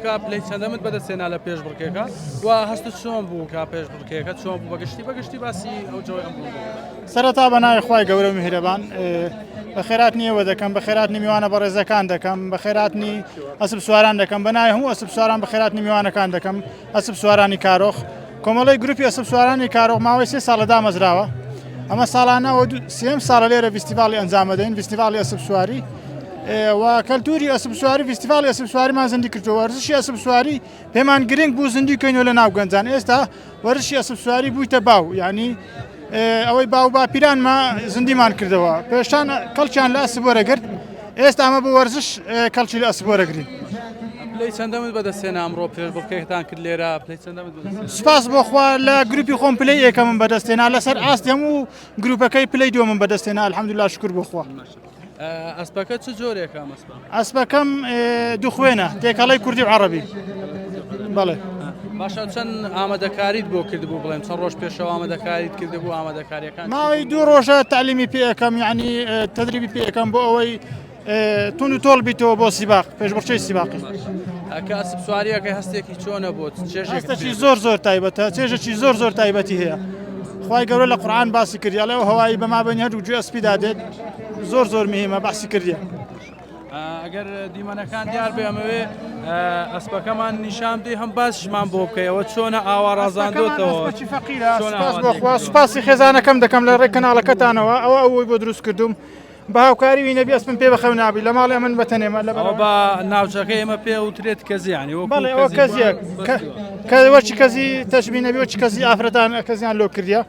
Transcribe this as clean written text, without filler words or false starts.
بکە پلەی چەندەمت بەدەستێنا لە پێش بڕکێکە و هەستت چۆن بوو کە پێش بڕکێکە چۆن بوو بەگشتی باسی ئەو جۆی ئەم بوو سەرەتا بەناوی خوای گەورە و میهرەبان بە خێراتنیەوە دەکەم بە خێراتنی میوانە بە ڕێزەکان دەکەم بە خێراتنی ئەسب سواران دەکەم بەناوی هەموو ئەسب سواران بە خێراتنی میوانەکان دەکەم ئەسب سوارانی کارۆخ کۆمەڵی گروپی ئەسب سوارانی کارۆخ ماوەی 3 ساڵە دامەزراوە ئەمە ساڵانەوە 3 ساڵە لێرە فیستیڤاڵی ئەنجام دەدەین فیستیڤاڵی ئەسب سواری و کەلتوری ئەسب سواری فیستیڤاڵی ئەسب سواریمان زیندی کردووە وەرزشی ئەسب سواری پێمان گرنگ بوو زیندی بکەینەوە لە ناو گەنجان ئێستا وەرزشی ئەسب سواری بوویتە باو یعنی ئەوەی باو باپیرانمە زیندیمان کردەوە پێشتان کەڵکیان لە ئەسب وەرەگرت ئێستا ئەمە بە وەرزش کەڵکی لە ئەسب وەرەگرین پلەی چەندەمت بەدەستێنا ئەمڕۆ پێش بڕکێکتان کرد لێرە پلەی چەندەمت بەدەستێنا سوپاس بۆ خوا لە گروپی خۆم پلەی یەکەمم بەدەستێنا لەسەر ئاست هەموو گروپەکەی پلەی دووەمم بەدەستێنا الحەمدولیلا شکر بۆ خوا ئەسپەکە چ جۆرێکە ئەسپەکەم دوو خوێنە تێکەڵەی کوردی و عەرەبی بەڵێ باشە چەند ئامادەکاریت بۆ کردبوو بڵێم چەند ڕۆژ پێشەوە ئامادەکاریت کردبوو ئامادەکاریەکان ماوەی 2 ڕۆژە تعلیمی پێ یەکەم یعنی تەدریبی پێ یەکەم بۆ ئەوەی تون و تۆڵ بیتەوە بۆ سیباق پێشبڕکێی سیباقی ئەکە ئەسب سواریەکەی هەستێکی چۆنە بۆ هەستێکی زۆر تایبەتە چێژێکی زۆر تایبەتی هەیە خوای گەورە لە قورئان باسی کردی ئەڵێ هەوایی بەمابەینی هەردوو گوێ ئەسپیدا دێت زۆر مهمە باسی کردی ئەگەر دیمەنەکان دیار بێمەوێ ئەسپەکەمان نیشان بدەی هەم باسیشمان بۆ بکەیەوە چۆنە ئاوا ڕازاندۆتەوە سوپاس بۆخوا سوپاسی خێزانەکەم دەکەم لە ڕێی کەناڵەکەتانەوە ئەوەی بۆ دروست کردوم بە هاوکاری وینەبی ئەسپم پێ بەخەو نابی لە ماڵی من بەتەنێمە لە بە ناوچەکە ئێمە پێ وترێت کەزیانی بەڵێ ئەوە کەزیە کە وەچی کەزی تەشبینەبی وەچی کەزی ئافرەتان کەزیان لۆ کردیە